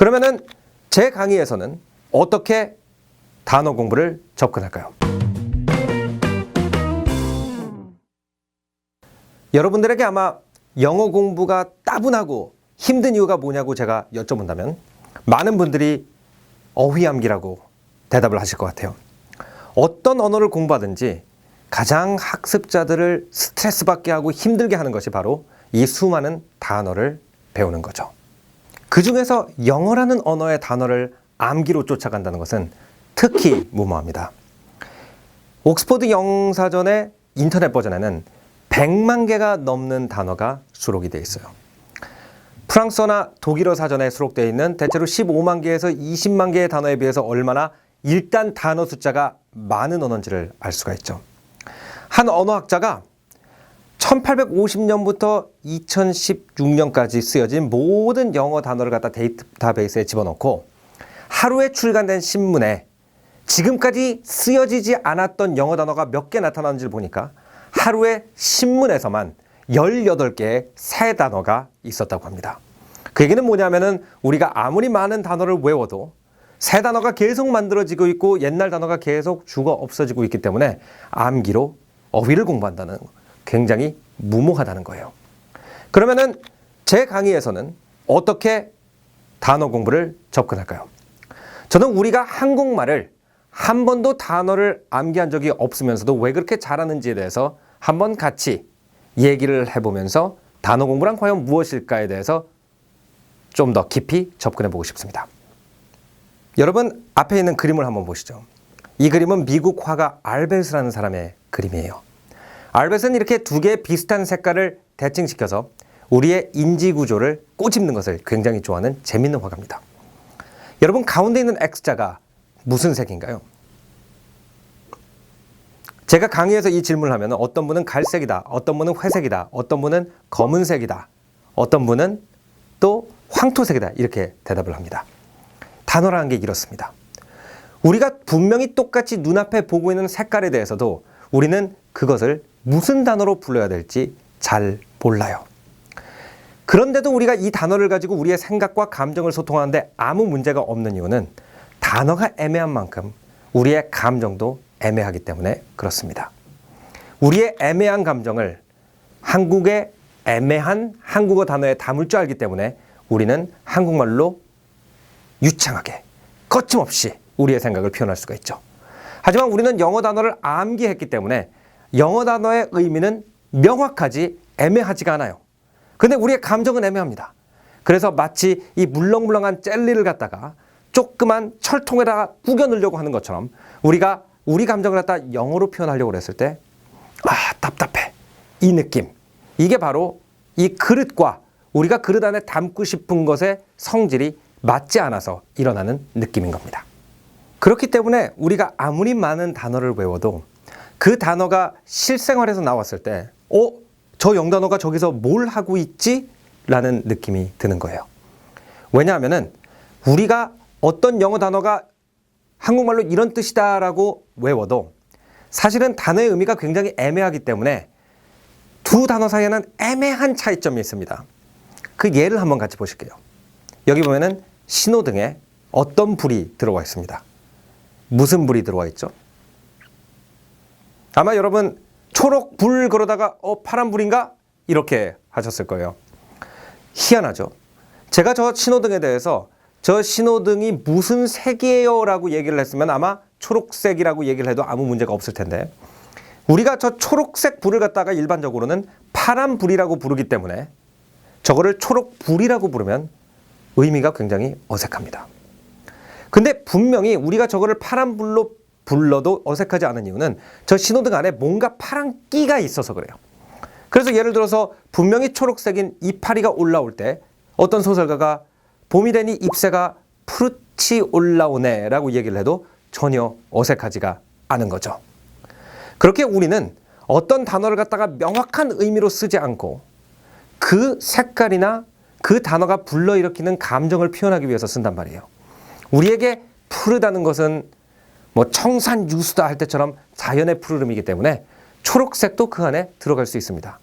그러면은 제 강의에서는 어떻게 단어 공부를 접근할까요? 여러분들에게 아마 영어 공부가 따분하고 힘든 이유가 뭐냐고 제가 여쭤본다면 많은 분들이 어휘암기라고 대답을 하실 것 같아요. 어떤 언어를 공부하든지 가장 학습자들을 스트레스 받게 하고 힘들게 하는 것이 바로 이 수많은 단어를 배우는 거죠. 그 중에서 영어라는 언어의 단어를 암기로 쫓아간다는 것은 특히 무모합니다. 옥스퍼드 영사전의 인터넷 버전에는 100만 개가 넘는 단어가 수록이 되어 있어요. 프랑스어나 독일어 사전에 수록되어 있는 대체로 15만 개에서 20만 개의 단어에 비해서 얼마나 일단 단어 숫자가 많은 언어인지를 알 수가 있죠. 한 언어학자가 1850년부터 2016년까지 쓰여진 모든 영어 단어를 갖다 데이터베이스에 집어넣고 하루에 출간된 신문에 지금까지 쓰여지지 않았던 영어 단어가 몇 개 나타나는지를 보니까 하루에 신문에서만 18개의 새 단어가 있었다고 합니다. 그 얘기는 뭐냐면은 우리가 아무리 많은 단어를 외워도 새 단어가 계속 만들어지고 있고 옛날 단어가 계속 죽어 없어지고 있기 때문에 암기로 어휘를 공부한다는 굉장히 무모하다는 거예요. 그러면은 제 강의에서는 어떻게 단어 공부를 접근할까요? 저는 우리가 한국말을 한 번도 단어를 암기한 적이 없으면서도 왜 그렇게 잘하는지에 대해서 한번 같이 얘기를 해보면서 단어 공부란 과연 무엇일까에 대해서 좀 더 깊이 접근해 보고 싶습니다. 여러분 앞에 있는 그림을 한번 보시죠. 이 그림은 미국 화가 알벳이라는 사람의 그림이에요. 알벳은 이렇게 두 개의 비슷한 색깔을 대칭시켜서 우리의 인지 구조를 꼬집는 것을 굉장히 좋아하는 재밌는 화가입니다. 여러분 가운데 있는 X자가 무슨 색인가요? 제가 강의에서 이 질문을 하면 어떤 분은 갈색이다, 어떤 분은 회색이다, 어떤 분은 검은색이다, 어떤 분은 또 황토색이다 이렇게 대답을 합니다. 단어라는 게 이렇습니다. 우리가 분명히 똑같이 눈앞에 보고 있는 색깔에 대해서도 우리는 그것을 무슨 단어로 불러야 될지 잘 몰라요. 그런데도 우리가 이 단어를 가지고 우리의 생각과 감정을 소통하는데 아무 문제가 없는 이유는 단어가 애매한 만큼 우리의 감정도 애매하기 때문에 그렇습니다. 우리의 애매한 감정을 한국의 애매한 한국어 단어에 담을 줄 알기 때문에 우리는 한국말로 유창하게 거침없이 우리의 생각을 표현할 수가 있죠. 하지만 우리는 영어 단어를 암기했기 때문에 영어 단어의 의미는 명확하지 애매하지가 않아요. 근데 우리의 감정은 애매합니다. 그래서 마치 이 물렁물렁한 젤리를 갖다가 조그만 철통에다가 구겨 넣으려고 하는 것처럼 우리가 우리 감정을 갖다 영어로 표현하려고 했을 때 답답해. 이 느낌. 이게 바로 이 그릇과 우리가 그릇 안에 담고 싶은 것의 성질이 맞지 않아서 일어나는 느낌인 겁니다. 그렇기 때문에 우리가 아무리 많은 단어를 외워도 그 단어가 실생활에서 나왔을 때 저 영단어가 저기서 뭘 하고 있지? 라는 느낌이 드는 거예요. 왜냐하면은 우리가 어떤 영어 단어가 한국말로 이런 뜻이다 라고 외워도 사실은 단어의 의미가 굉장히 애매하기 때문에 두 단어 사이에는 애매한 차이점이 있습니다. 그 예를 한번 같이 보실게요. 여기 보면은 신호등에 어떤 불이 들어와 있습니다. 무슨 불이 들어와 있죠? 아마 여러분 초록 불 그러다가 파란 불인가? 이렇게 하셨을 거예요. 희한하죠? 제가 저 신호등에 대해서 저 신호등이 무슨 색이에요? 라고 얘기를 했으면 아마 초록색이라고 얘기를 해도 아무 문제가 없을 텐데 우리가 저 초록색 불을 갖다가 일반적으로는 파란 불이라고 부르기 때문에 저거를 초록불이라고 부르면 의미가 굉장히 어색합니다. 근데 분명히 우리가 저거를 파란 불로 불러도 어색하지 않은 이유는 저 신호등 안에 뭔가 파란 끼가 있어서 그래요. 그래서 예를 들어서 분명히 초록색인 이파리가 올라올 때 어떤 소설가가 봄이 되니 잎새가 푸르치 올라오네 라고 얘기를 해도 전혀 어색하지가 않은 거죠. 그렇게 우리는 어떤 단어를 갖다가 명확한 의미로 쓰지 않고 그 색깔이나 그 단어가 불러일으키는 감정을 표현하기 위해서 쓴단 말이에요. 우리에게 푸르다는 것은 뭐 청산 유수다 할 때처럼 자연의 푸르름이기 때문에 초록색도 그 안에 들어갈 수 있습니다.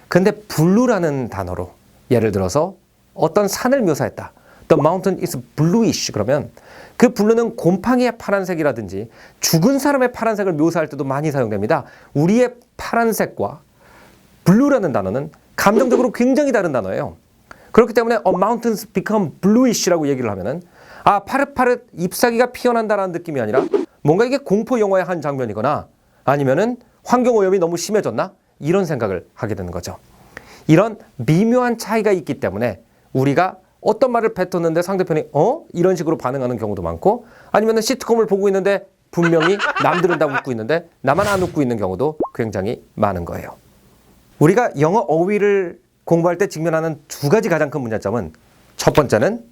근데 블루라는 단어로 예를 들어서 어떤 산을 묘사했다. The mountain is bluish. 그러면 그 블루는 곰팡이의 파란색이라든지 죽은 사람의 파란색을 묘사할 때도 많이 사용됩니다. 우리의 파란색과 blue라는 단어는 감정적으로 굉장히 다른 단어예요. 그렇기 때문에 mountains become bluish라고 얘기를 하면은 파릇파릇 잎사귀가 피어난다라는 느낌이 아니라 뭔가 이게 공포 영화의 한 장면이거나 아니면은 환경오염이 너무 심해졌나? 이런 생각을 하게 되는 거죠. 이런 미묘한 차이가 있기 때문에 우리가 어떤 말을 뱉었는데 상대편이 이런 식으로 반응하는 경우도 많고 아니면 시트콤을 보고 있는데 분명히 남들은 다 웃고 있는데 나만 안 웃고 있는 경우도 굉장히 많은 거예요. 우리가 영어 어휘를 공부할 때 직면하는 두 가지 가장 큰 문제점은 첫 번째는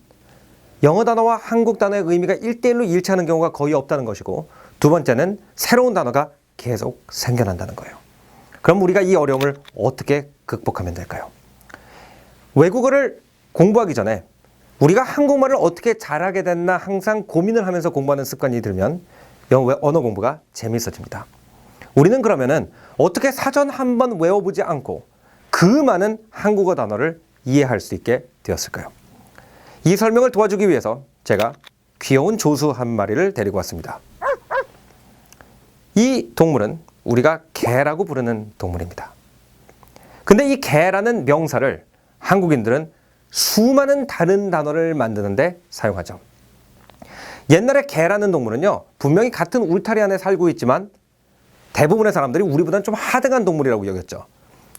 영어 단어와 한국 단어의 의미가 1대1로 일치하는 경우가 거의 없다는 것이고 두 번째는 새로운 단어가 계속 생겨난다는 거예요. 그럼 우리가 이 어려움을 어떻게 극복하면 될까요? 외국어를 공부하기 전에 우리가 한국말을 어떻게 잘하게 됐나 항상 고민을 하면서 공부하는 습관이 들면 영어 언어 공부가 재미있어집니다. 우리는 그러면은 어떻게 사전 한번 외워보지 않고 그 많은 한국어 단어를 이해할 수 있게 되었을까요? 이 설명을 도와주기 위해서 제가 귀여운 조수 한 마리를 데리고 왔습니다. 이 동물은 우리가 개라고 부르는 동물입니다. 근데 이 개라는 명사를 한국인들은 수많은 다른 단어를 만드는데 사용하죠. 옛날에 개라는 동물은요, 분명히 같은 울타리 안에 살고 있지만 대부분의 사람들이 우리보다는 좀 하등한 동물이라고 여겼죠.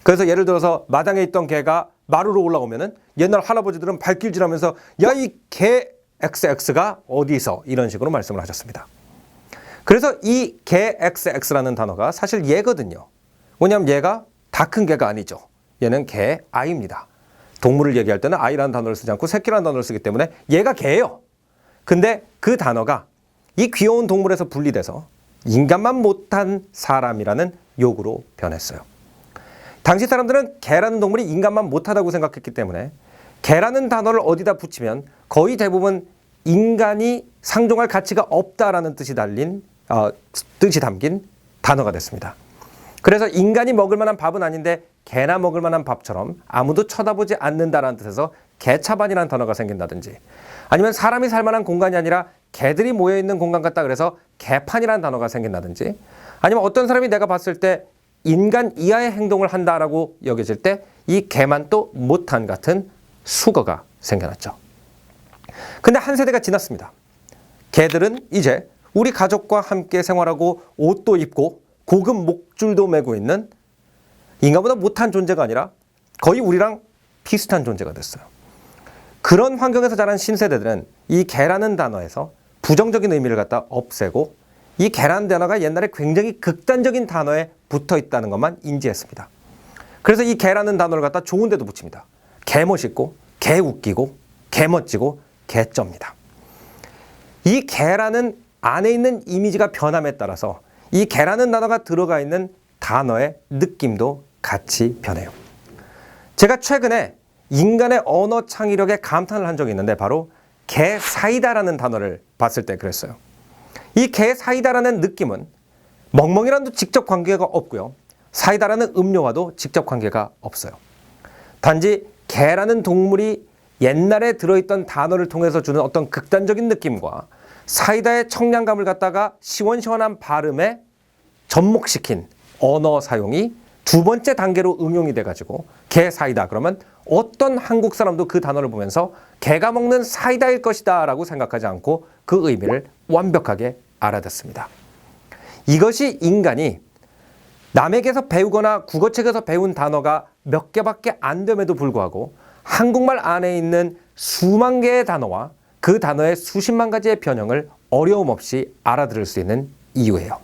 그래서 예를 들어서 마당에 있던 개가 마루로 올라오면은 옛날 할아버지들은 발길질하면서 야, 이 개 XX가 어디 있어? 이런 식으로 말씀을 하셨습니다. 그래서 이 개 XX라는 단어가 사실 얘거든요. 왜냐하면 얘가 다 큰 개가 아니죠. 얘는 개 아이입니다. 동물을 얘기할 때는 아이라는 단어를 쓰지 않고 새끼라는 단어를 쓰기 때문에 얘가 개예요. 근데 그 단어가 이 귀여운 동물에서 분리돼서 인간만 못한 사람이라는 욕으로 변했어요. 당시 사람들은 개라는 동물이 인간만 못하다고 생각했기 때문에 개라는 단어를 어디다 붙이면 거의 대부분 인간이 상종할 가치가 없다라는 뜻이 담긴 단어가 됐습니다. 그래서 인간이 먹을 만한 밥은 아닌데 개나 먹을 만한 밥처럼 아무도 쳐다보지 않는다라는 뜻에서 개차반이라는 단어가 생긴다든지 아니면 사람이 살 만한 공간이 아니라 개들이 모여있는 공간 같다 그래서 개판이라는 단어가 생긴다든지 아니면 어떤 사람이 내가 봤을 때 인간 이하의 행동을 한다라고 여겨질 때 이 개만 또 못한 같은 수거가 생겨났죠. 근데 한 세대가 지났습니다. 개들은 이제 우리 가족과 함께 생활하고 옷도 입고 고급 목줄도 메고 있는 인간보다 못한 존재가 아니라 거의 우리랑 비슷한 존재가 됐어요. 그런 환경에서 자란 신세대들은 이 개라는 단어에서 부정적인 의미를 갖다 없애고 이 개라는 단어가 옛날에 굉장히 극단적인 단어에 붙어 있다는 것만 인지했습니다. 그래서 이 개라는 단어를 갖다 좋은 데도 붙입니다. 개 멋있고, 개 웃기고, 개 멋지고, 개쩝니다. 이 개라는 안에 있는 이미지가 변함에 따라서 이 개라는 단어가 들어가 있는 단어의 느낌도 같이 변해요. 제가 최근에 인간의 언어 창의력에 감탄을 한 적이 있는데 바로 개사이다라는 단어를 봤을 때 그랬어요. 이 개사이다라는 느낌은 멍멍이랑도 직접 관계가 없고요. 사이다라는 음료와도 직접 관계가 없어요. 단지 개라는 동물이 옛날에 들어있던 단어를 통해서 주는 어떤 극단적인 느낌과 사이다의 청량감을 갖다가 시원시원한 발음에 접목시킨 언어 사용이 두 번째 단계로 응용이 돼가지고 개 사이다 그러면 어떤 한국 사람도 그 단어를 보면서 개가 먹는 사이다일 것이다 라고 생각하지 않고 그 의미를 완벽하게 알아듣습니다. 이것이 인간이 남에게서 배우거나 국어책에서 배운 단어가 몇 개밖에 안 됨에도 불구하고 한국말 안에 있는 수만 개의 단어와 그 단어의 수십만 가지의 변형을 어려움 없이 알아들을 수 있는 이유예요.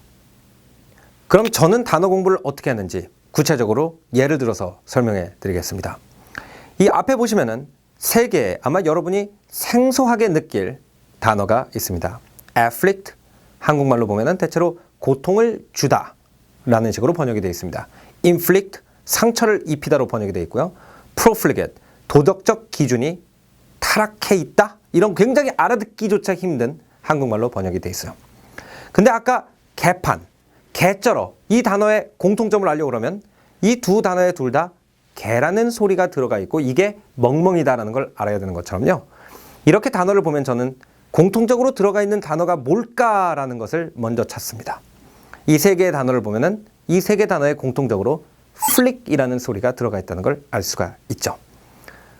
그럼 저는 단어 공부를 어떻게 했는지 구체적으로 예를 들어서 설명해 드리겠습니다. 이 앞에 보시면은 세 개의 아마 여러분이 생소하게 느낄 단어가 있습니다. afflict, 한국말로 보면은 대체로 고통을 주다 라는 식으로 번역이 되어 있습니다. inflict, 상처를 입히다로 번역이 되어 있고요. profligate, 도덕적 기준이 타락해 있다? 이런 굉장히 알아듣기조차 힘든 한국말로 번역이 되어 있어요. 근데 아까 개판, 개쩔어 이 단어의 공통점을 알려고 그러면 이 두 단어에 둘 다 개라는 소리가 들어가 있고 이게 멍멍이다라는 걸 알아야 되는 것처럼요. 이렇게 단어를 보면 저는 공통적으로 들어가 있는 단어가 뭘까라는 것을 먼저 찾습니다. 이 세 개의 단어를 보면은 이 세 개 단어에 공통적으로 플릭이라는 소리가 들어가 있다는 걸 알 수가 있죠.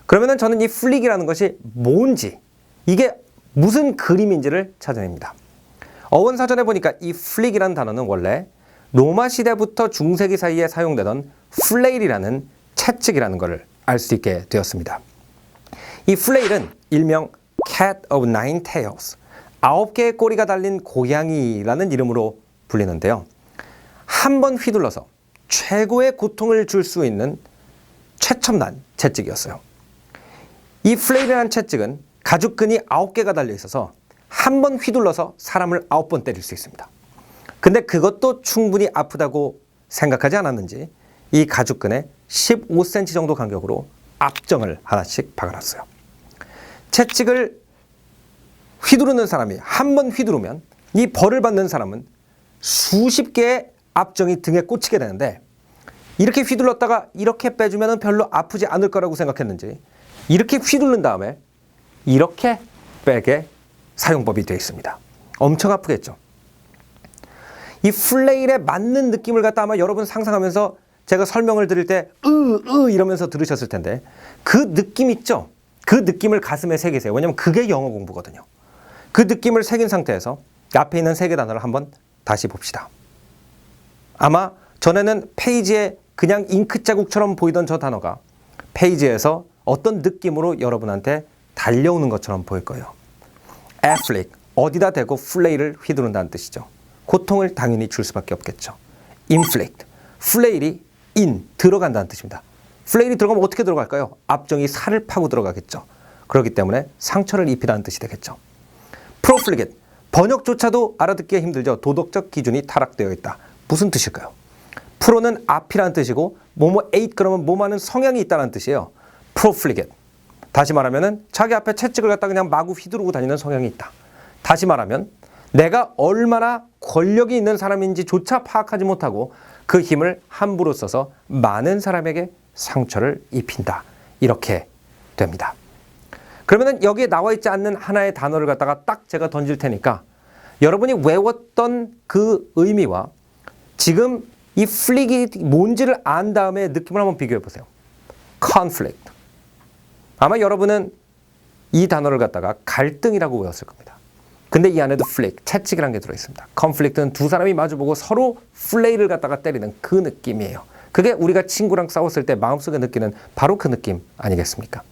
그러면은 저는 이 플릭이라는 것이 뭔지, 이게 무슨 그림인지를 찾아냅니다. 어원사전에 보니까 이 플릭이라는 단어는 원래 로마 시대부터 중세기 사이에 사용되던 플레일이라는 채찍이라는 것을 알 수 있게 되었습니다. 이 플레일은 일명 Cat of Nine Tails, 9개의 꼬리가 달린 고양이라는 이름으로 불리는데요. 한 번 휘둘러서 최고의 고통을 줄 수 있는 최첨단 채찍이었어요. 이 플레일이라는 채찍은 가죽끈이 9개가 달려 있어서 한 번 휘둘러서 사람을 9번 때릴 수 있습니다. 근데 그것도 충분히 아프다고 생각하지 않았는지 이 가죽끈에 15cm 정도 간격으로 압정을 하나씩 박아놨어요. 채찍을 휘두르는 사람이 한 번 휘두르면 이 벌을 받는 사람은 수십 개의 압정이 등에 꽂히게 되는데, 이렇게 휘둘렀다가 이렇게 빼주면 별로 아프지 않을 거라고 생각했는지 이렇게 휘두른 다음에 이렇게 빼게 사용법이 되어 있습니다. 엄청 아프겠죠. 이 플레일에 맞는 느낌을 갖다 아마 여러분 상상하면서 제가 설명을 드릴 때 이러면서 들으셨을 텐데, 그 느낌 있죠? 그 느낌을 가슴에 새기세요. 왜냐하면 그게 영어 공부거든요. 그 느낌을 새긴 상태에서 앞에 있는 세 개 단어를 한번 다시 봅시다. 아마 전에는 페이지에 그냥 잉크 자국처럼 보이던 저 단어가 페이지에서 어떤 느낌으로 여러분한테 달려오는 것처럼 보일 거예요. afflict, 어디다 대고 플레일을 휘두른다는 뜻이죠. 고통을 당연히 줄 수밖에 없겠죠. inflict, 플레일이 들어간다는 뜻입니다. 플레일이 들어가면 어떻게 들어갈까요? 압정이 살을 파고 들어가겠죠. 그렇기 때문에 상처를 입히라는 뜻이 되겠죠. profligate, 번역조차도 알아듣기가 힘들죠. 도덕적 기준이 타락되어 있다. 무슨 뜻일까요? 프로는 앞이라는 뜻이고 에잇 그러면 뭐하는 성향이 있다는 뜻이에요. profligate. 다시 말하면은 자기 앞에 채찍을 갖다 그냥 마구 휘두르고 다니는 성향이 있다. 다시 말하면 내가 얼마나 권력이 있는 사람인지조차 파악하지 못하고 그 힘을 함부로 써서 많은 사람에게 상처를 입힌다. 이렇게 됩니다. 그러면은 여기에 나와 있지 않는 하나의 단어를 갖다가 딱 제가 던질 테니까 여러분이 외웠던 그 의미와 지금 이 플릭이 뭔지를 안 다음에 느낌을 한번 비교해 보세요. conflict. 아마 여러분은 이 단어를 갖다가 갈등이라고 외웠을 겁니다. 근데 이 안에도 플릭, 채찍이라는 게 들어있습니다. conflict는 두 사람이 마주보고 서로 플레이를 갖다가 때리는 그 느낌이에요. 그게 우리가 친구랑 싸웠을 때 마음속에 느끼는 바로 그 느낌 아니겠습니까?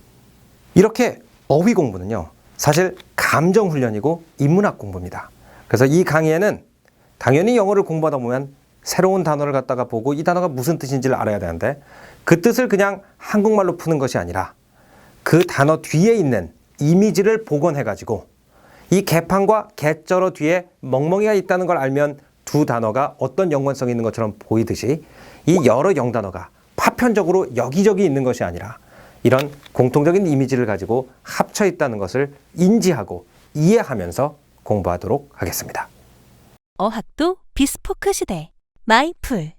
이렇게 어휘 공부는요, 사실 감정 훈련이고 인문학 공부입니다. 그래서 이 강의에는 당연히 영어를 공부하다 보면 새로운 단어를 갖다가 보고 이 단어가 무슨 뜻인지를 알아야 되는데, 그 뜻을 그냥 한국말로 푸는 것이 아니라 그 단어 뒤에 있는 이미지를 복원해가지고 이 개판과 개쩔어 뒤에 멍멍이가 있다는 걸 알면 두 단어가 어떤 연관성이 있는 것처럼 보이듯이 이 여러 영단어가 파편적으로 여기저기 있는 것이 아니라 이런 공통적인 이미지를 가지고 합쳐 있다는 것을 인지하고 이해하면서 공부하도록 하겠습니다. 어학도 비스포크 시대 마이풀